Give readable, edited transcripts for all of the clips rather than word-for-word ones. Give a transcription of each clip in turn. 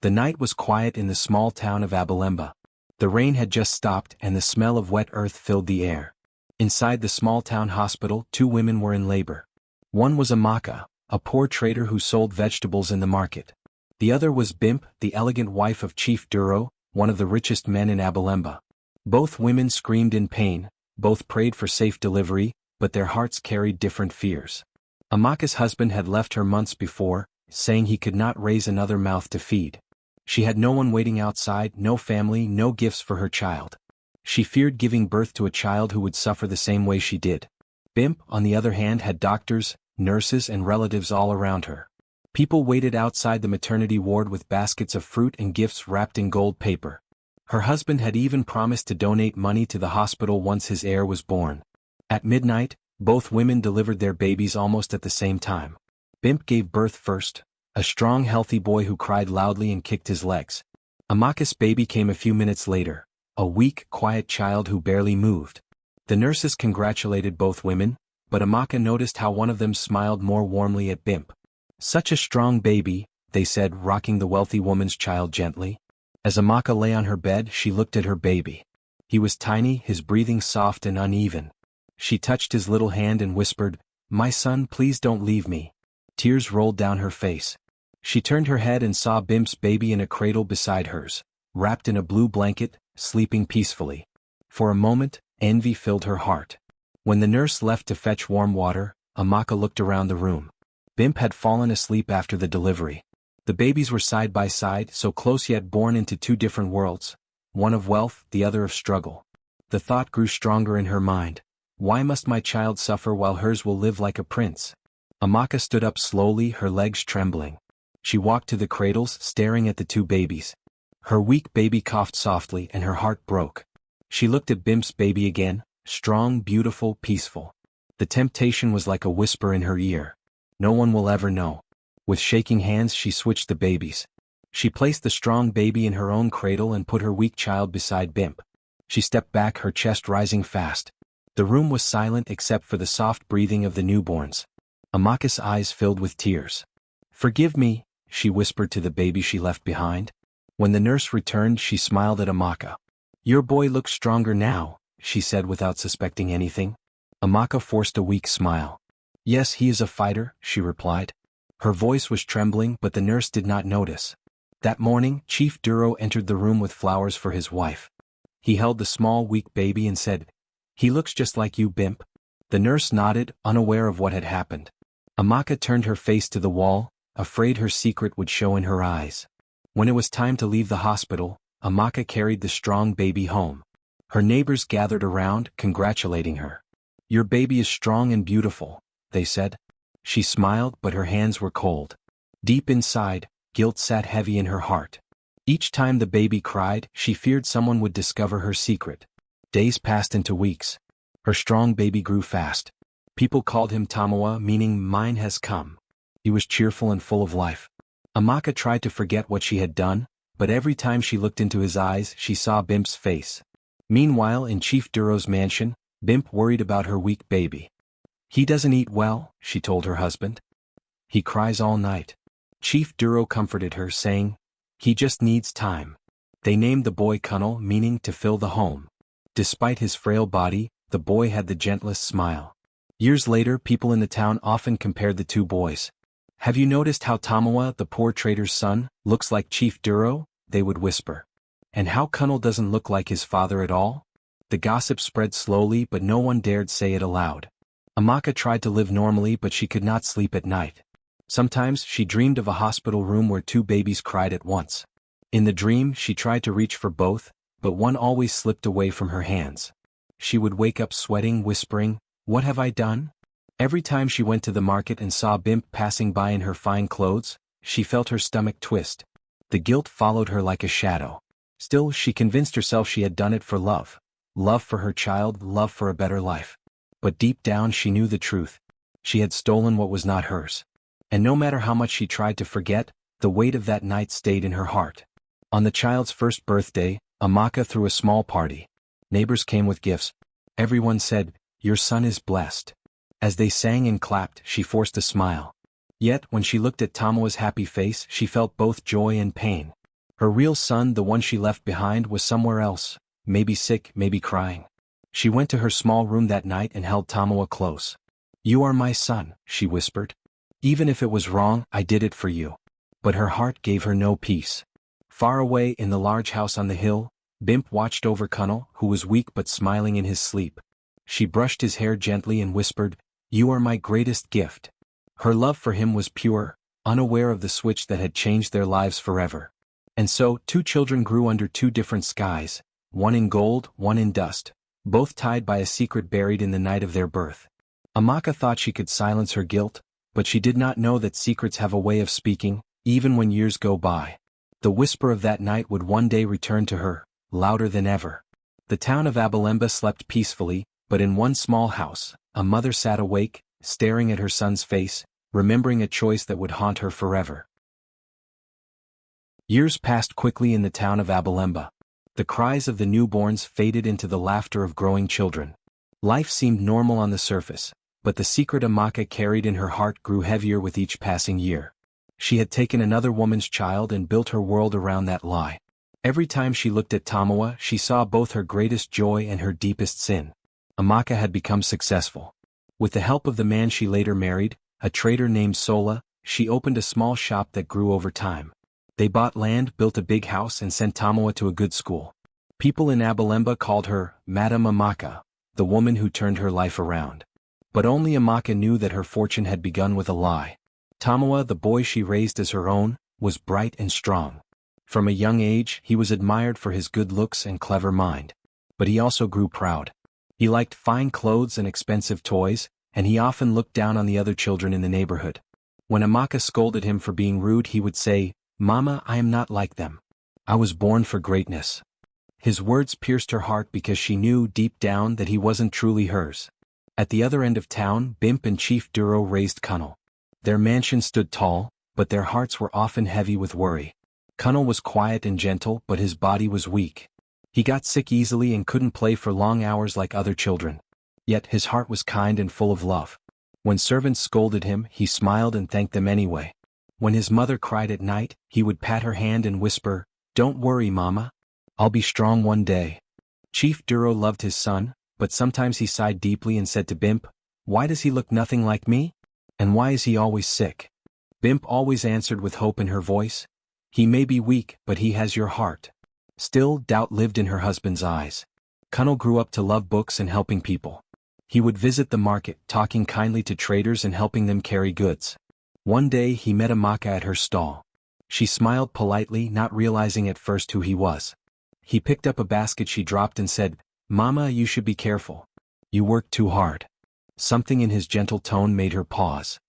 The night was quiet in the small town of Abalemba. The rain had just stopped and the smell of wet earth filled the air. Inside the small town hospital, two women were in labor. One was Amaka, a poor trader who sold vegetables in the market. The other was Bimp, the elegant wife of Chief Duro, one of the richest men in Abalemba. Both women screamed in pain, both prayed for safe delivery, but their hearts carried different fears. Amaka's husband had left her months before, saying he could not raise another mouth to feed. She had no one waiting outside, no family, no gifts for her child. She feared giving birth to a child who would suffer the same way she did. Bimp, on the other hand, had doctors, nurses and relatives all around her. People waited outside the maternity ward with baskets of fruit and gifts wrapped in gold paper. Her husband had even promised to donate money to the hospital once his heir was born. At midnight, both women delivered their babies almost at the same time. Bimp gave birth first, a strong healthy boy who cried loudly and kicked his legs. Amaka's baby came a few minutes later, a weak, quiet child who barely moved. The nurses congratulated both women, but Amaka noticed how one of them smiled more warmly at Bimp. "Such a strong baby," they said, rocking the wealthy woman's child gently. As Amaka lay on her bed, she looked at her baby. He was tiny, his breathing soft and uneven. She touched his little hand and whispered, "My son, please don't leave me." Tears rolled down her face. She turned her head and saw Bimp's baby in a cradle beside hers, wrapped in a blue blanket, sleeping peacefully. For a moment, envy filled her heart. When the nurse left to fetch warm water, Amaka looked around the room. Bimp had fallen asleep after the delivery. The babies were side by side, so close yet born into two different worlds, one of wealth, the other of struggle. The thought grew stronger in her mind. Why must my child suffer while hers will live like a prince? Amaka stood up slowly, her legs trembling. She walked to the cradles, staring at the two babies. Her weak baby coughed softly and her heart broke. She looked at Bimp's baby again, strong, beautiful, peaceful. The temptation was like a whisper in her ear. No one will ever know. With shaking hands she switched the babies. She placed the strong baby in her own cradle and put her weak child beside Bimp. She stepped back, her chest rising fast. The room was silent except for the soft breathing of the newborns. Amaka's eyes filled with tears. "Forgive me," she whispered to the baby she left behind. When the nurse returned, she smiled at Amaka. "Your boy looks stronger now," she said without suspecting anything. Amaka forced a weak smile. "Yes, he is a fighter," she replied. Her voice was trembling, but the nurse did not notice. That morning, Chief Duro entered the room with flowers for his wife. He held the small, weak baby and said, "He looks just like you, Bimp." The nurse nodded, unaware of what had happened. Amaka turned her face to the wall, afraid her secret would show in her eyes. When it was time to leave the hospital, Amaka carried the strong baby home. Her neighbors gathered around, congratulating her. "Your baby is strong and beautiful," they said. She smiled, but her hands were cold. Deep inside, guilt sat heavy in her heart. Each time the baby cried, she feared someone would discover her secret. Days passed into weeks. Her strong baby grew fast. People called him Tamawa, meaning mine has come. He was cheerful and full of life. Amaka tried to forget what she had done, but every time she looked into his eyes, she saw Bimp's face. Meanwhile, in Chief Duro's mansion, Bimp worried about her weak baby. "He doesn't eat well," she told her husband. "He cries all night." Chief Duro comforted her, saying, "He just needs time." They named the boy Kunnel, meaning to fill the home. Despite his frail body, the boy had the gentlest smile. Years later, people in the town often compared the two boys. "Have you noticed how Tamawa, the poor trader's son, looks like Chief Duro?" they would whisper. "And how Kunnel doesn't look like his father at all?" The gossip spread slowly, but no one dared say it aloud. Amaka tried to live normally, but she could not sleep at night. Sometimes she dreamed of a hospital room where two babies cried at once. In the dream, she tried to reach for both, but one always slipped away from her hands. She would wake up sweating, whispering, "What have I done?" Every time she went to the market and saw Bimp passing by in her fine clothes, she felt her stomach twist. The guilt followed her like a shadow. Still, she convinced herself she had done it for love. Love for her child, love for a better life. But deep down she knew the truth. She had stolen what was not hers. And no matter how much she tried to forget, the weight of that night stayed in her heart. On the child's first birthday, Amaka threw a small party. Neighbors came with gifts. Everyone said, "Your son is blessed." As they sang and clapped, she forced a smile. Yet, when she looked at Tamawa's happy face, she felt both joy and pain. Her real son, the one she left behind, was somewhere else, maybe sick, maybe crying. She went to her small room that night and held Tamawa close. "You are my son," she whispered. "Even if it was wrong, I did it for you." But her heart gave her no peace. Far away in the large house on the hill, Bimp watched over Kunal, who was weak but smiling in his sleep. She brushed his hair gently and whispered, "You are my greatest gift." Her love for him was pure, unaware of the switch that had changed their lives forever. And so, two children grew under two different skies, one in gold, one in dust, both tied by a secret buried in the night of their birth. Amaka thought she could silence her guilt, but she did not know that secrets have a way of speaking, even when years go by. The whisper of that night would one day return to her, louder than ever. The town of Abalemba slept peacefully, but in one small house, a mother sat awake, staring at her son's face, remembering a choice that would haunt her forever. Years passed quickly in the town of Abalemba. The cries of the newborns faded into the laughter of growing children. Life seemed normal on the surface, but the secret Amaka carried in her heart grew heavier with each passing year. She had taken another woman's child and built her world around that lie. Every time she looked at Tamawa, she saw both her greatest joy and her deepest sin. Amaka had become successful. With the help of the man she later married, a trader named Sola, she opened a small shop that grew over time. They bought land, built a big house, and sent Tamawa to a good school. People in Abalemba called her Madam Amaka, the woman who turned her life around. But only Amaka knew that her fortune had begun with a lie. Tamawa, the boy she raised as her own, was bright and strong. From a young age, he was admired for his good looks and clever mind. But he also grew proud. He liked fine clothes and expensive toys, and he often looked down on the other children in the neighborhood. When Amaka scolded him for being rude, he would say, "Mama, I am not like them. I was born for greatness." His words pierced her heart because she knew deep down that he wasn't truly hers. At the other end of town, Bimp and Chief Duro raised Kunal. Their mansion stood tall, but their hearts were often heavy with worry. Kunal was quiet and gentle, but his body was weak. He got sick easily and couldn't play for long hours like other children. Yet his heart was kind and full of love. When servants scolded him, he smiled and thanked them anyway. When his mother cried at night, he would pat her hand and whisper, "Don't worry, Mama. I'll be strong one day." Chief Duro loved his son, but sometimes he sighed deeply and said to Bimp, "Why does he look nothing like me? And why is he always sick?" Bimp always answered with hope in her voice, "He may be weak, but he has your heart." Still, doubt lived in her husband's eyes. Kunal grew up to love books and helping people. He would visit the market, talking kindly to traders and helping them carry goods. One day he met Amaka at her stall. She smiled politely, not realizing at first who he was. He picked up a basket she dropped and said, "Mama, you should be careful. You work too hard." Something in his gentle tone made her pause.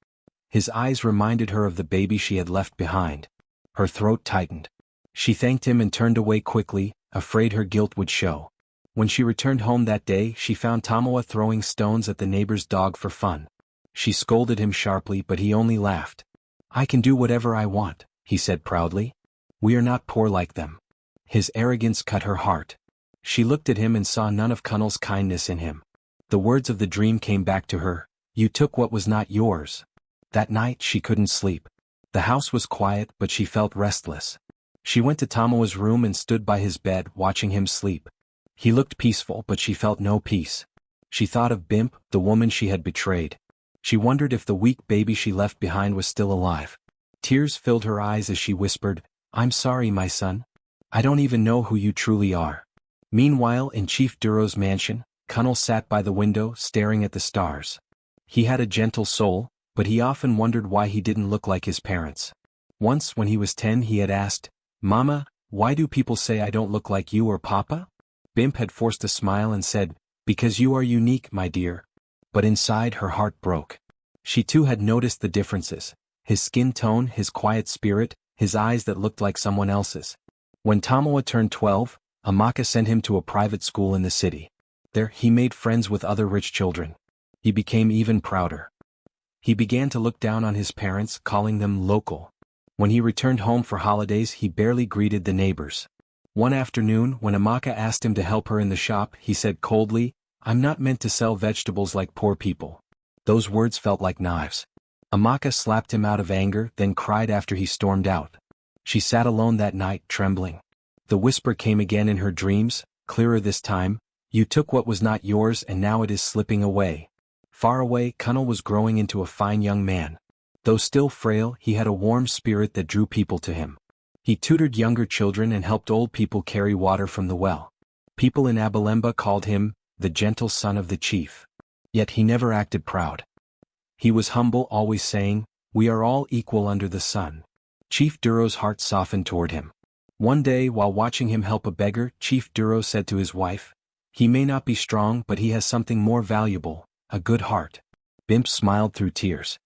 His eyes reminded her of the baby she had left behind. Her throat tightened. She thanked him and turned away quickly, afraid her guilt would show. When she returned home that day, she found Tamawa throwing stones at the neighbor's dog for fun. She scolded him sharply, but he only laughed. "I can do whatever I want," he said proudly. "We are not poor like them." His arrogance cut her heart. She looked at him and saw none of Kunal's kindness in him. The words of the dream came back to her, "You took what was not yours." That night she couldn't sleep. The house was quiet, but she felt restless. She went to Tamawa's room and stood by his bed, watching him sleep. He looked peaceful, but she felt no peace. She thought of Bimp, the woman she had betrayed. She wondered if the weak baby she left behind was still alive. Tears filled her eyes as she whispered, "I'm sorry, my son. I don't even know who you truly are." Meanwhile, in Chief Duro's mansion, Kunal sat by the window, staring at the stars. He had a gentle soul, but he often wondered why he didn't look like his parents. Once, when he was 10, he had asked, "Mama, why do people say I don't look like you or Papa?" Bimp had forced a smile and said, "Because you are unique, my dear." But inside her heart broke. She too had noticed the differences: his skin tone, his quiet spirit, his eyes that looked like someone else's. When Tamawa turned 12, Amaka sent him to a private school in the city. There, he made friends with other rich children. He became even prouder. He began to look down on his parents, calling them local. When he returned home for holidays, he barely greeted the neighbors. One afternoon, when Amaka asked him to help her in the shop, he said coldly, "I'm not meant to sell vegetables like poor people." Those words felt like knives. Amaka slapped him out of anger, then cried after he stormed out. She sat alone that night, trembling. The whisper came again in her dreams, clearer this time. You took what was not yours and now it is slipping away. Far away, Cunnel was growing into a fine young man. Though still frail, he had a warm spirit that drew people to him. He tutored younger children and helped old people carry water from the well. People in Abalemba called him the gentle son of the chief. Yet he never acted proud. He was humble, always saying, "We are all equal under the sun." Chief Duro's heart softened toward him. One day, while watching him help a beggar, Chief Duro said to his wife, "He may not be strong, but he has something more valuable, a good heart." Bimp smiled through tears.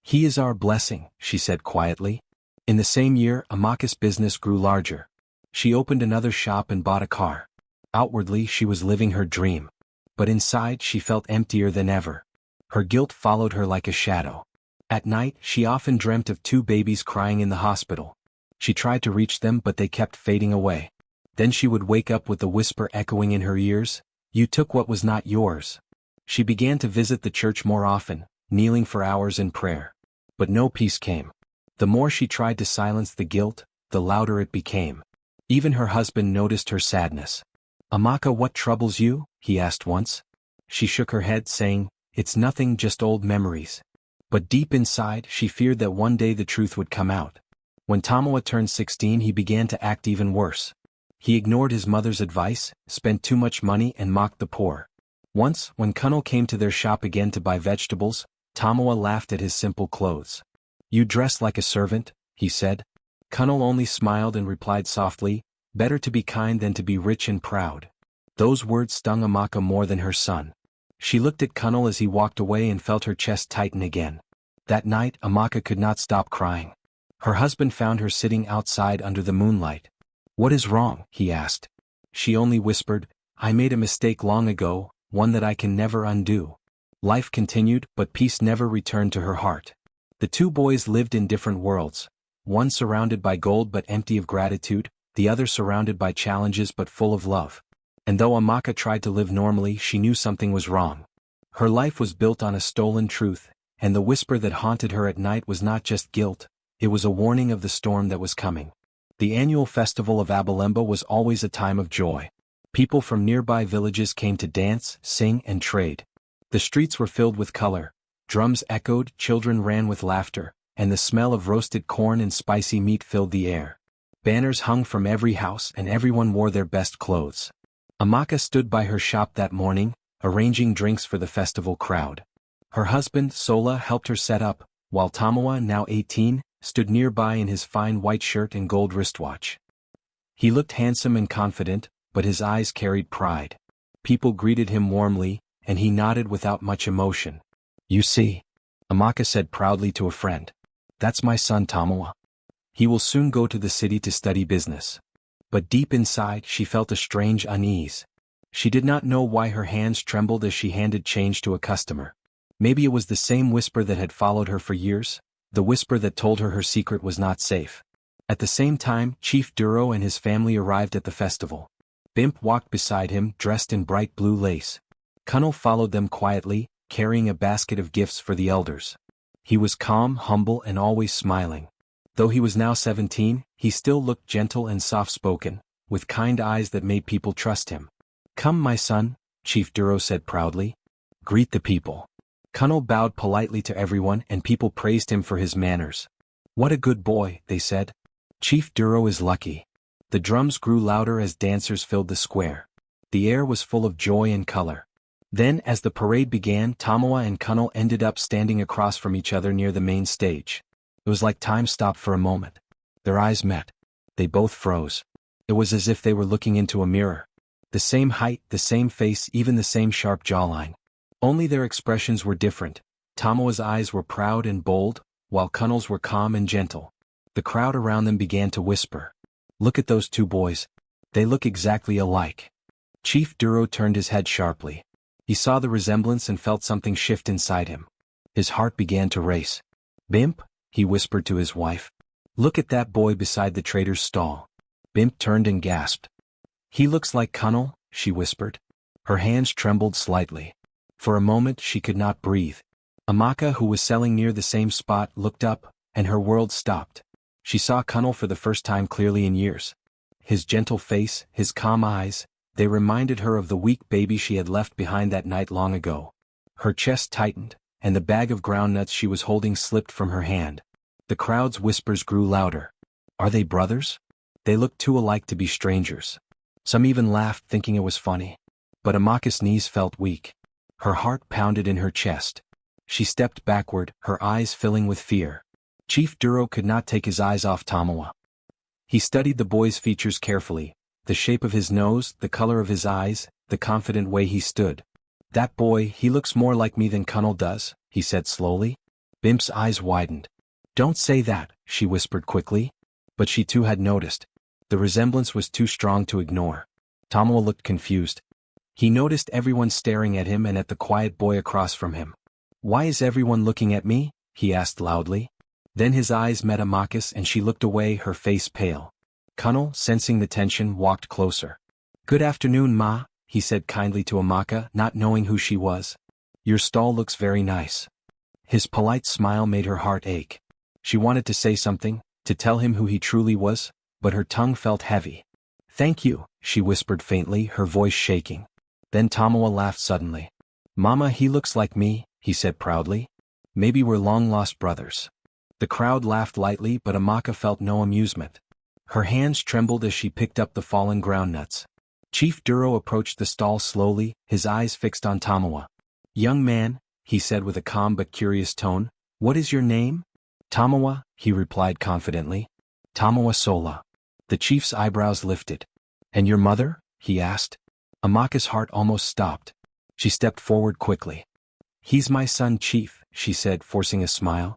"He is our blessing," she said quietly. In the same year, Amaka's business grew larger. She opened another shop and bought a car. Outwardly, she was living her dream. But inside, she felt emptier than ever. Her guilt followed her like a shadow. At night, she often dreamt of 2 babies crying in the hospital. She tried to reach them, but they kept fading away. Then she would wake up with the whisper echoing in her ears, "You took what was not yours." She began to visit the church more often, kneeling for hours in prayer. But no peace came. The more she tried to silence the guilt, the louder it became. Even her husband noticed her sadness. "Amaka, what troubles you?" he asked once. She shook her head, saying, "It's nothing, just old memories." But deep inside, she feared that one day the truth would come out. When Tamawa turned 16, he began to act even worse. He ignored his mother's advice, spent too much money, and mocked the poor. Once, when Cunnel came to their shop again to buy vegetables, Tamawa laughed at his simple clothes. "You dress like a servant," he said. Cunnel only smiled and replied softly, "Better to be kind than to be rich and proud." Those words stung Amaka more than her son. She looked at Cunnel as he walked away and felt her chest tighten again. That night, Amaka could not stop crying. Her husband found her sitting outside under the moonlight. "What is wrong?" he asked. She only whispered, "I made a mistake long ago, one that I can never undo." Life continued, but peace never returned to her heart. The 2 boys lived in different worlds, one surrounded by gold but empty of gratitude, the other surrounded by challenges but full of love. And though Amaka tried to live normally, she knew something was wrong. Her life was built on a stolen truth, and the whisper that haunted her at night was not just guilt, it was a warning of the storm that was coming. The annual festival of Abalemba was always a time of joy. People from nearby villages came to dance, sing, and trade. The streets were filled with color, drums echoed, children ran with laughter, and the smell of roasted corn and spicy meat filled the air. Banners hung from every house and everyone wore their best clothes. Amaka stood by her shop that morning, arranging drinks for the festival crowd. Her husband, Sola, helped her set up, while Tamawa, now 18, stood nearby in his fine white shirt and gold wristwatch. He looked handsome and confident, but his eyes carried pride. People greeted him warmly, and he nodded without much emotion. "You see," Amaka said proudly to a friend. "That's my son Tamawa. He will soon go to the city to study business." But deep inside, she felt a strange unease. She did not know why her hands trembled as she handed change to a customer. Maybe it was the same whisper that had followed her for years, the whisper that told her her secret was not safe. At the same time, Chief Duro and his family arrived at the festival. Bimp walked beside him, dressed in bright blue lace. Cunnel followed them quietly, carrying a basket of gifts for the elders. He was calm, humble, and always smiling. Though he was now 17, he still looked gentle and soft-spoken, with kind eyes that made people trust him. "Come, my son," Chief Duro said proudly. "Greet the people." Cunnel bowed politely to everyone and people praised him for his manners. "What a good boy," they said. "Chief Duro is lucky." The drums grew louder as dancers filled the square. The air was full of joy and color. Then, as the parade began, Tamawa and Cunnel ended up standing across from each other near the main stage. It was like time stopped for a moment. Their eyes met. They both froze. It was as if they were looking into a mirror. The same height, the same face, even the same sharp jawline. Only their expressions were different. Tamawa's eyes were proud and bold, while Cunnel's were calm and gentle. The crowd around them began to whisper. "Look at those 2 boys. They look exactly alike." Chief Duro turned his head sharply. He saw the resemblance and felt something shift inside him. His heart began to race. "Bimp," he whispered to his wife. "Look at that boy beside the trader's stall." Bimp turned and gasped. "He looks like Cunnel," she whispered. Her hands trembled slightly. For a moment she could not breathe. Amaka, who was selling near the same spot, looked up, and her world stopped. She saw Cunnel for the first time clearly in years. His gentle face, his calm eyes, they reminded her of the weak baby she had left behind that night long ago. Her chest tightened, and the bag of groundnuts she was holding slipped from her hand. The crowd's whispers grew louder. Are they brothers? They looked too alike to be strangers. Some even laughed, thinking it was funny. But Amaka's knees felt weak. Her heart pounded in her chest. She stepped backward, her eyes filling with fear. Chief Duro could not take his eyes off Tamawa. He studied the boy's features carefully, the shape of his nose, the color of his eyes, the confident way he stood. That boy, he looks more like me than Cunnel does, he said slowly. Bimp's eyes widened. Don't say that, she whispered quickly. But she too had noticed. The resemblance was too strong to ignore. Tamawa looked confused. He noticed everyone staring at him and at the quiet boy across from him. Why is everyone looking at me? He asked loudly. Then his eyes met Amaka's and she looked away, her face pale. Cunnel, sensing the tension, walked closer. Good afternoon, Ma, he said kindly to Amaka, not knowing who she was. Your stall looks very nice. His polite smile made her heart ache. She wanted to say something, to tell him who he truly was, but her tongue felt heavy. Thank you, she whispered faintly, her voice shaking. Then Tamawa laughed suddenly. Mama, he looks like me, he said proudly. Maybe we're long-lost brothers. The crowd laughed lightly, but Amaka felt no amusement. Her hands trembled as she picked up the fallen groundnuts. Chief Duro approached the stall slowly, his eyes fixed on Tamawa. Young man, he said with a calm but curious tone, what is your name? Tamawa, he replied confidently. Tamawa Sola. The chief's eyebrows lifted. And your mother? He asked. Amaka's heart almost stopped. She stepped forward quickly. He's my son, Chief, she said, forcing a smile.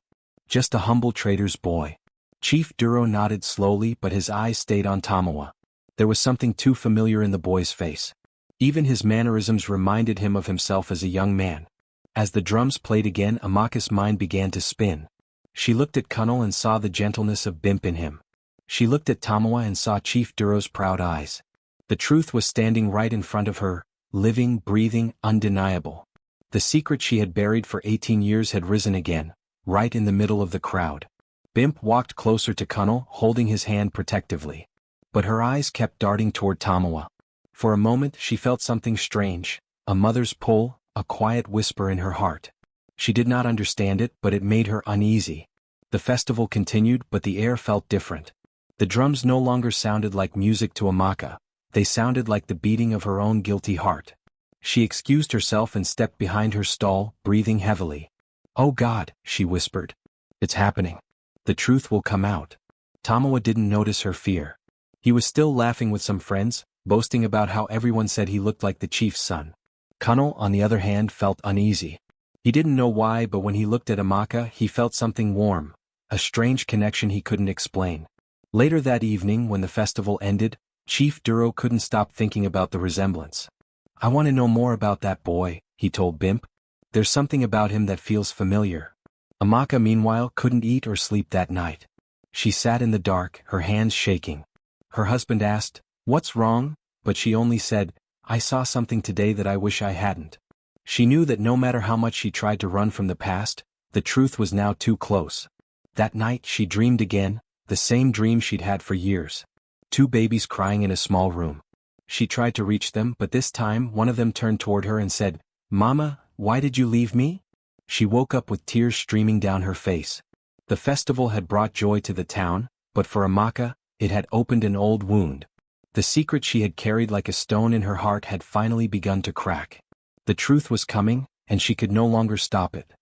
Just a humble trader's boy. Chief Duro nodded slowly, but his eyes stayed on Tamawa. There was something too familiar in the boy's face. Even his mannerisms reminded him of himself as a young man. As the drums played again, Amaka's mind began to spin. She looked at Cunnel and saw the gentleness of Bimp in him. She looked at Tamawa and saw Chief Duro's proud eyes. The truth was standing right in front of her, living, breathing, undeniable. The secret she had buried for 18 years had risen again, right in the middle of the crowd. Bimp walked closer to Cunnel, holding his hand protectively. But her eyes kept darting toward Tamawa. For a moment she felt something strange, a mother's pull, a quiet whisper in her heart. She did not understand it, but it made her uneasy. The festival continued, but the air felt different. The drums no longer sounded like music to Amaka. They sounded like the beating of her own guilty heart. She excused herself and stepped behind her stall, breathing heavily. Oh God, she whispered. It's happening. The truth will come out. Tamawa didn't notice her fear. He was still laughing with some friends, boasting about how everyone said he looked like the chief's son. Cunnel, on the other hand, felt uneasy. He didn't know why, but when he looked at Amaka, he felt something warm, a strange connection he couldn't explain. Later that evening, when the festival ended, Chief Duro couldn't stop thinking about the resemblance. I want to know more about that boy, he told Bimp. There's something about him that feels familiar. Amaka, meanwhile, couldn't eat or sleep that night. She sat in the dark, her hands shaking. Her husband asked, "What's wrong?" But she only said, "I saw something today that I wish I hadn't." She knew that no matter how much she tried to run from the past, the truth was now too close. That night she dreamed again, the same dream she'd had for years. 2 babies crying in a small room. She tried to reach them, but this time one of them turned toward her and said, "Mama, why did you leave me?" She woke up with tears streaming down her face. The festival had brought joy to the town, but for Amaka, it had opened an old wound. The secret she had carried like a stone in her heart had finally begun to crack. The truth was coming, and she could no longer stop it.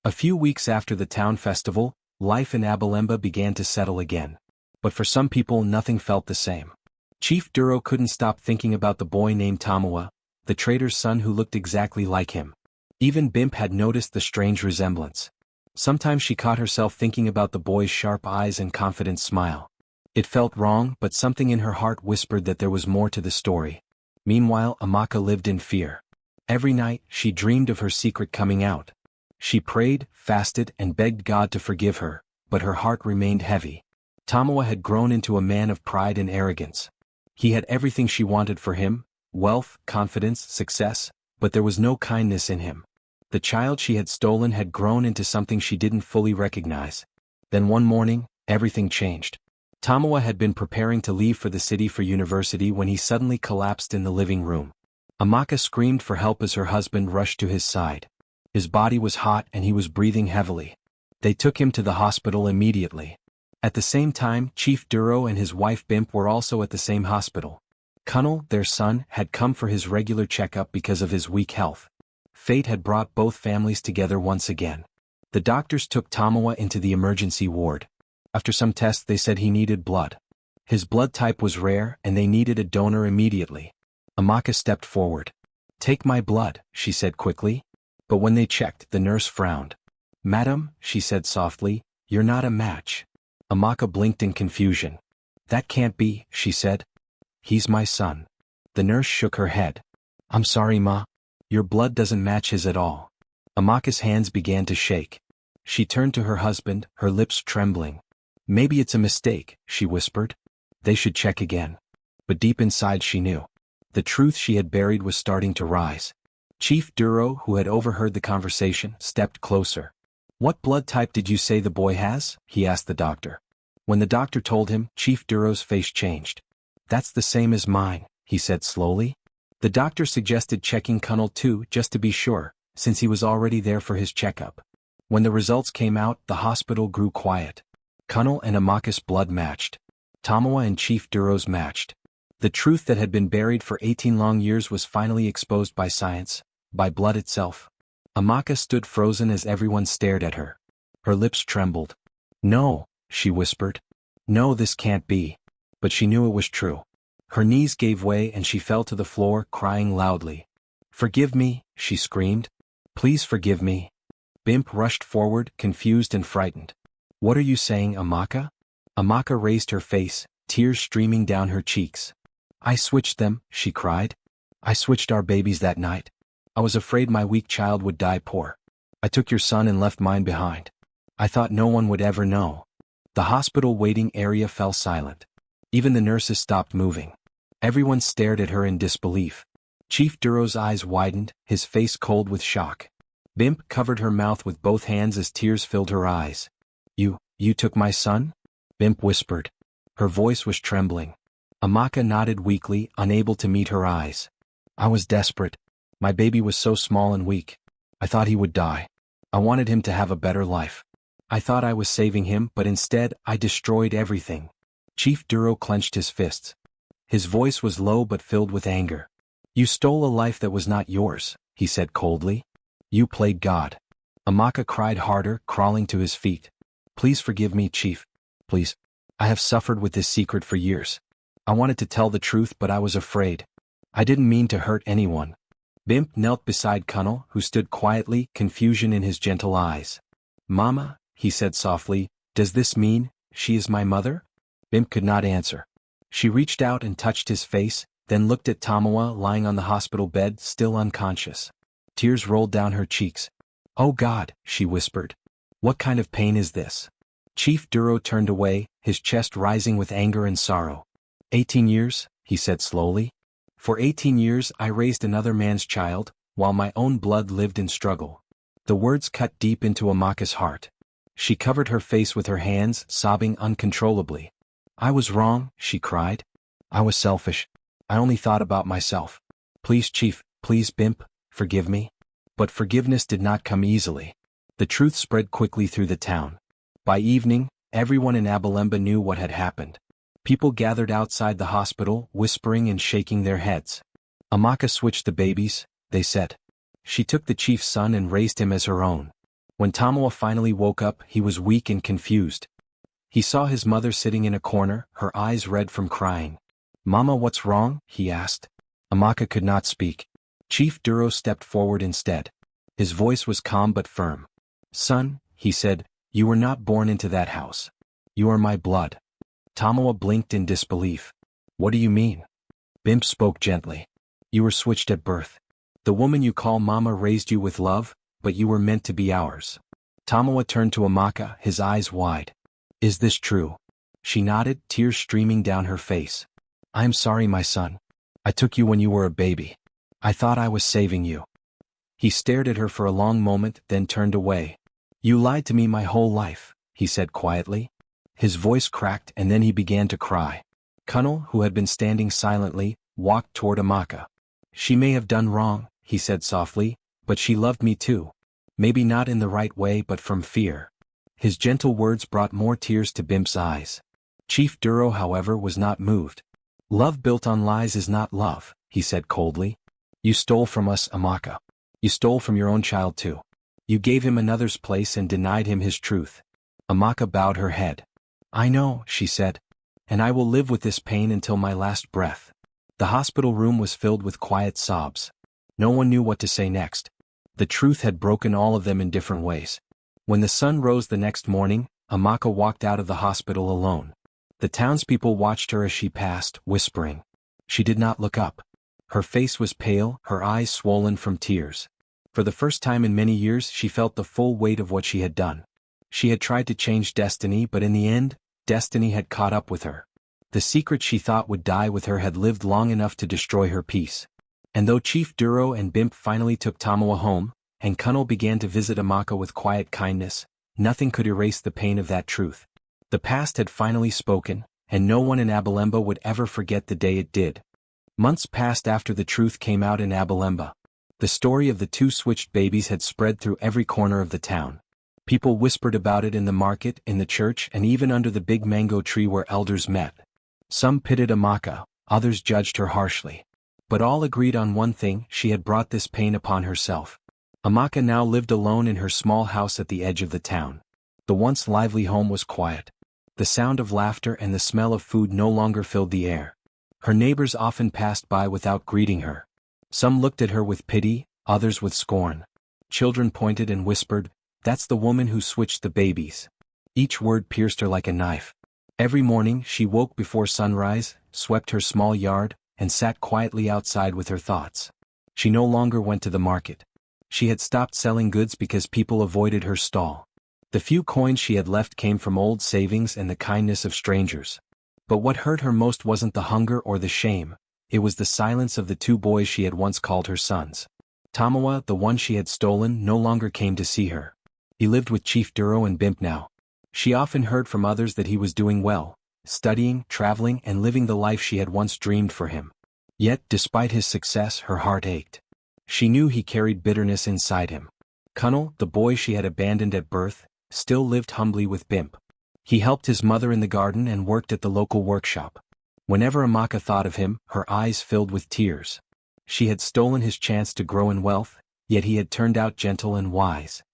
A few weeks after the town festival, life in Abalemba began to settle again. But for some people nothing felt the same. Chief Duro couldn't stop thinking about the boy named Tamawa, the trader's son who looked exactly like him. Even Bimp had noticed the strange resemblance. Sometimes she caught herself thinking about the boy's sharp eyes and confident smile. It felt wrong, but something in her heart whispered that there was more to the story. Meanwhile, Amaka lived in fear. Every night, she dreamed of her secret coming out. She prayed, fasted, and begged God to forgive her, but her heart remained heavy. Tamawa had grown into a man of pride and arrogance. He had everything she wanted for him, wealth, confidence, success, but there was no kindness in him. The child she had stolen had grown into something she didn't fully recognize. Then one morning, everything changed. Tamawa had been preparing to leave for the city for university when he suddenly collapsed in the living room. Amaka screamed for help as her husband rushed to his side. His body was hot and he was breathing heavily. They took him to the hospital immediately. At the same time, Chief Duro and his wife Bimp were also at the same hospital. Kunal, their son, had come for his regular checkup because of his weak health. Fate had brought both families together once again. The doctors took Tamawa into the emergency ward. After some tests they said he needed blood. His blood type was rare and they needed a donor immediately. Amaka stepped forward. "Take my blood," she said quickly. But when they checked, the nurse frowned. "Madam," she said softly, "you're not a match." Amaka blinked in confusion. "That can't be," she said. "He's my son." The nurse shook her head. "I'm sorry, Ma. Your blood doesn't match his at all." Amaka's hands began to shake. She turned to her husband, her lips trembling. "Maybe it's a mistake," she whispered. "They should check again." But deep inside she knew. The truth she had buried was starting to rise. Chief Duro, who had overheard the conversation, stepped closer. "What blood type did you say the boy has?" he asked the doctor. When the doctor told him, Chief Duro's face changed. "That's the same as mine," he said slowly. The doctor suggested checking Kunal too, just to be sure, since he was already there for his checkup. When the results came out, the hospital grew quiet. Kunal and Amaka's blood matched. Tamawa and Chief Duro's matched. The truth that had been buried for 18 long years was finally exposed by science, by blood itself. Amaka stood frozen as everyone stared at her. Her lips trembled. "No," she whispered. "No, this can't be." But she knew it was true. Her knees gave way and she fell to the floor, crying loudly. "Forgive me," she screamed. "Please forgive me." Bimp rushed forward, confused and frightened. "What are you saying, Amaka?" Amaka raised her face, tears streaming down her cheeks. "I switched them," she cried. "I switched our babies that night. I was afraid my weak child would die poor. I took your son and left mine behind. I thought no one would ever know." The hospital waiting area fell silent. Even the nurses stopped moving. Everyone stared at her in disbelief. Chief Duro's eyes widened, his face cold with shock. Bimp covered her mouth with both hands as tears filled her eyes. You took my son?" Bimp whispered. Her voice was trembling. Amaka nodded weakly, unable to meet her eyes. "I was desperate. My baby was so small and weak. I thought he would die. I wanted him to have a better life. I thought I was saving him, but instead, I destroyed everything." Chief Duro clenched his fists. His voice was low but filled with anger. "You stole a life that was not yours," he said coldly. "You played God." Amaka cried harder, crawling to his feet. "Please forgive me, Chief. Please. I have suffered with this secret for years. I wanted to tell the truth but I was afraid. I didn't mean to hurt anyone." Bimp knelt beside Kunal, who stood quietly, confusion in his gentle eyes. "Mama," he said softly, "does this mean she is my mother?" Bimp could not answer. She reached out and touched his face, then looked at Tamawa lying on the hospital bed, still unconscious. Tears rolled down her cheeks. "Oh God," she whispered. "What kind of pain is this?" Chief Duro turned away, his chest rising with anger and sorrow. 18 years, he said slowly. "For 18 years I raised another man's child, while my own blood lived in struggle." The words cut deep into Amaka's heart. She covered her face with her hands, sobbing uncontrollably. "I was wrong," she cried. "I was selfish. I only thought about myself. Please, Chief, please, Bimp, forgive me." But forgiveness did not come easily. The truth spread quickly through the town. By evening, everyone in Abalemba knew what had happened. People gathered outside the hospital, whispering and shaking their heads. "Amaka switched the babies," they said. "She took the chief's son and raised him as her own." When Tamawa finally woke up, he was weak and confused. He saw his mother sitting in a corner, her eyes red from crying. "Mama, what's wrong?" he asked. Amaka could not speak. Chief Duro stepped forward instead. His voice was calm but firm. "Son," he said, "you were not born into that house. You are my blood." Tamawa blinked in disbelief. "What do you mean?" Bimp spoke gently. "You were switched at birth. The woman you call Mama raised you with love, but you were meant to be ours." Tamawa turned to Amaka, his eyes wide. "Is this true?" She nodded, tears streaming down her face. "I am sorry, my son. I took you when you were a baby. I thought I was saving you." He stared at her for a long moment, then turned away. "You lied to me my whole life," he said quietly. His voice cracked and then he began to cry. Kunal, who had been standing silently, walked toward Amaka. She may have done wrong, he said softly, but she loved me too. Maybe not in the right way but from fear. His gentle words brought more tears to Bimp's eyes. Chief Duro, however, was not moved. Love built on lies is not love, he said coldly. You stole from us, Amaka. You stole from your own child too. You gave him another's place and denied him his truth. Amaka bowed her head. I know, she said. And I will live with this pain until my last breath. The hospital room was filled with quiet sobs. No one knew what to say next. The truth had broken all of them in different ways. When the sun rose the next morning, Amaka walked out of the hospital alone. The townspeople watched her as she passed, whispering. She did not look up. Her face was pale, her eyes swollen from tears. For the first time in many years she felt the full weight of what she had done. She had tried to change destiny, but in the end, destiny had caught up with her. The secret she thought would die with her had lived long enough to destroy her peace. And though Chief Duro and Bimp finally took Tamawa home, and Kunal began to visit Amaka with quiet kindness, nothing could erase the pain of that truth. The past had finally spoken, and no one in Abalemba would ever forget the day it did. Months passed after the truth came out in Abalemba. The story of the two switched babies had spread through every corner of the town. People whispered about it in the market, in the church, and even under the big mango tree where elders met. Some pitied Amaka, others judged her harshly. But all agreed on one thing: she had brought this pain upon herself. Amaka now lived alone in her small house at the edge of the town. The once lively home was quiet. The sound of laughter and the smell of food no longer filled the air. Her neighbors often passed by without greeting her. Some looked at her with pity, others with scorn. Children pointed and whispered, "That's the woman who switched the babies." Each word pierced her like a knife. Every morning she woke before sunrise, swept her small yard, and sat quietly outside with her thoughts. She no longer went to the market. She had stopped selling goods because people avoided her stall. The few coins she had left came from old savings and the kindness of strangers. But what hurt her most wasn't the hunger or the shame, it was the silence of the two boys she had once called her sons. Tamawa, the one she had stolen, no longer came to see her. He lived with Chief Duro and Bimp now. She often heard from others that he was doing well, studying, traveling, and living the life she had once dreamed for him. Yet, despite his success, her heart ached. She knew he carried bitterness inside him. Kunal, the boy she had abandoned at birth, still lived humbly with Bimp. He helped his mother in the garden and worked at the local workshop. Whenever Amaka thought of him, her eyes filled with tears. She had stolen his chance to grow in wealth, yet he had turned out gentle and wise.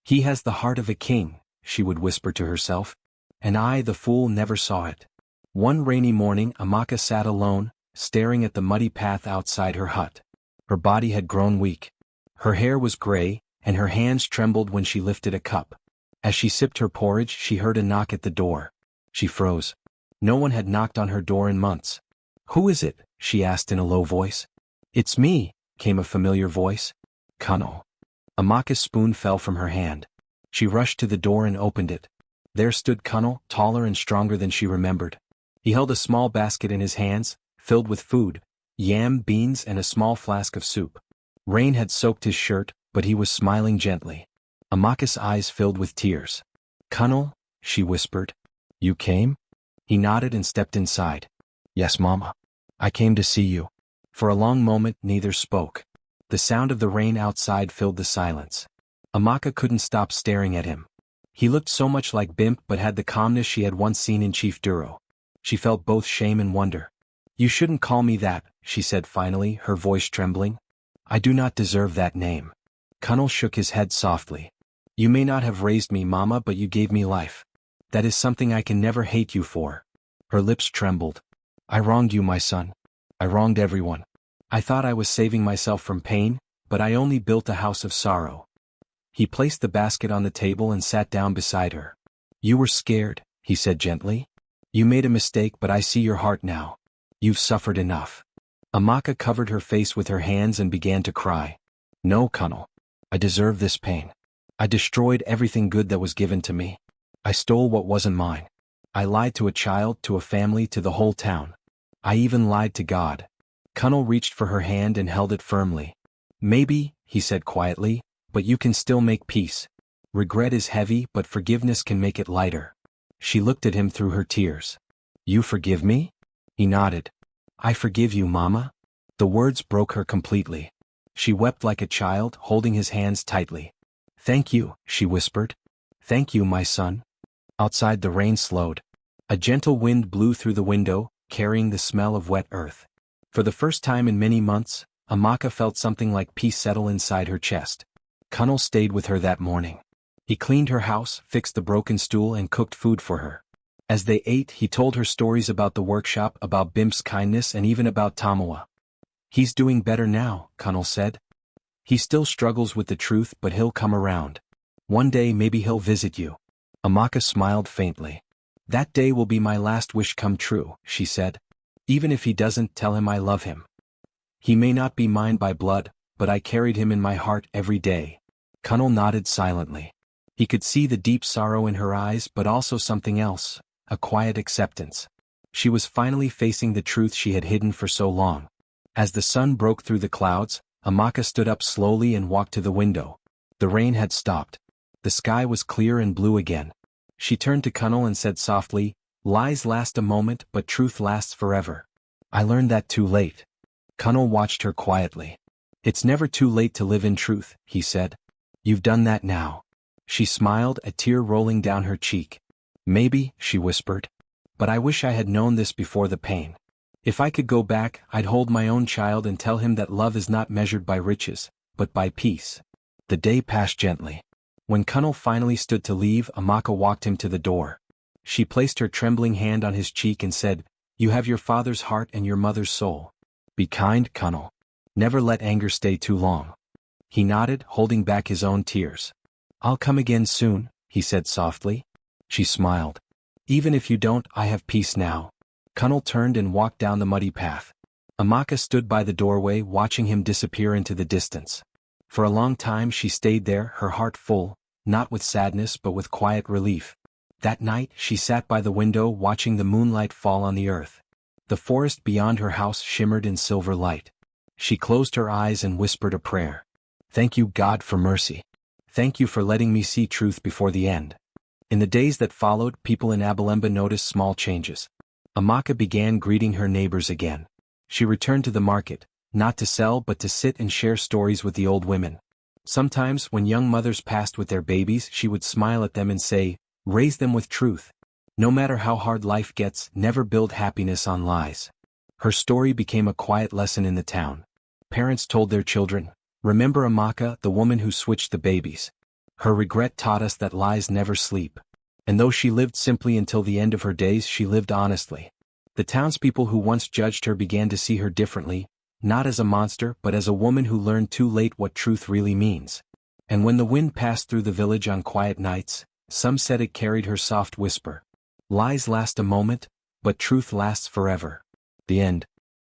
He has the heart of a king, she would whisper to herself. And I, the fool, never saw it. One rainy morning Amaka sat alone, staring at the muddy path outside her hut. Her body had grown weak. Her hair was gray, and her hands trembled when she lifted a cup. As she sipped her porridge she heard a knock at the door. She froze. No one had knocked on her door in months. "Who is it?" she asked in a low voice. "It's me," came a familiar voice. "Kunal." Amaka's spoon fell from her hand. She rushed to the door and opened it. There stood Kunal, taller and stronger than she remembered. He held a small basket in his hands, filled with food, yam, beans, and a small flask of soup. Rain had soaked his shirt, but he was smiling gently. Amaka's eyes filled with tears. "Kunal," she whispered. "You came?" He nodded and stepped inside. "Yes, Mama. I came to see you." For a long moment neither spoke. The sound of the rain outside filled the silence. Amaka couldn't stop staring at him. He looked so much like Bimp but had the calmness she had once seen in Chief Duro. She felt both shame and wonder. "You shouldn't call me that," she said finally, her voice trembling. "I do not deserve that name." Kunal shook his head softly. "You may not have raised me, Mama, but you gave me life. That is something I can never hate you for." Her lips trembled. "I wronged you, my son. I wronged everyone. I thought I was saving myself from pain, but I only built a house of sorrow." He placed the basket on the table and sat down beside her. "You were scared," he said gently. "You made a mistake, but I see your heart now. You've suffered enough." Amaka covered her face with her hands and began to cry. "No, Kunal. I deserve this pain. I destroyed everything good that was given to me. I stole what wasn't mine. I lied to a child, to a family, to the whole town. I even lied to God." Kunal reached for her hand and held it firmly. "Maybe," he said quietly, "but you can still make peace. Regret is heavy, but forgiveness can make it lighter." She looked at him through her tears. You forgive me? He nodded. I forgive you, Mama. The words broke her completely. She wept like a child, holding his hands tightly. Thank you, she whispered. Thank you, my son. Outside the rain slowed. A gentle wind blew through the window, carrying the smell of wet earth. For the first time in many months, Amaka felt something like peace settle inside her chest. Kunnal stayed with her that morning. He cleaned her house, fixed the broken stool and cooked food for her. As they ate, he told her stories about the workshop, about Bimp's kindness and even about Tamawa. He's doing better now, Kunnal said. He still struggles with the truth, but he'll come around. One day maybe he'll visit you. Amaka smiled faintly. That day will be my last wish come true, she said. Even if he doesn't, tell him I love him. He may not be mine by blood, but I carried him in my heart every day. Kunnal nodded silently. He could see the deep sorrow in her eyes, but also something else, a quiet acceptance. She was finally facing the truth she had hidden for so long. As the sun broke through the clouds, Amaka stood up slowly and walked to the window. The rain had stopped. The sky was clear and blue again. She turned to Kunnal and said softly, Lies last a moment, but truth lasts forever. I learned that too late. Kunnal watched her quietly. It's never too late to live in truth, he said. You've done that now. She smiled, a tear rolling down her cheek. Maybe, she whispered. But I wish I had known this before the pain. If I could go back, I'd hold my own child and tell him that love is not measured by riches, but by peace. The day passed gently. When Kunnal finally stood to leave, Amaka walked him to the door. She placed her trembling hand on his cheek and said, You have your father's heart and your mother's soul. Be kind, Kunnal. Never let anger stay too long. He nodded, holding back his own tears. I'll come again soon, he said softly. She smiled. Even if you don't, I have peace now. Kunnal turned and walked down the muddy path. Amaka stood by the doorway, watching him disappear into the distance. For a long time she stayed there, her heart full, not with sadness but with quiet relief. That night she sat by the window watching the moonlight fall on the earth. The forest beyond her house shimmered in silver light. She closed her eyes and whispered a prayer. Thank you, God, for mercy. Thank you for letting me see truth before the end. In the days that followed, people in Abalemba noticed small changes. Amaka began greeting her neighbors again. She returned to the market, not to sell but to sit and share stories with the old women. Sometimes, when young mothers passed with their babies, she would smile at them and say, Raise them with truth. No matter how hard life gets, never build happiness on lies. Her story became a quiet lesson in the town. Parents told their children, Remember Amaka, the woman who switched the babies. Her regret taught us that lies never sleep. And though she lived simply until the end of her days, she lived honestly. The townspeople who once judged her began to see her differently, not as a monster but as a woman who learned too late what truth really means. And when the wind passed through the village on quiet nights, some said it carried her soft whisper. Lies last a moment, but truth lasts forever. The end.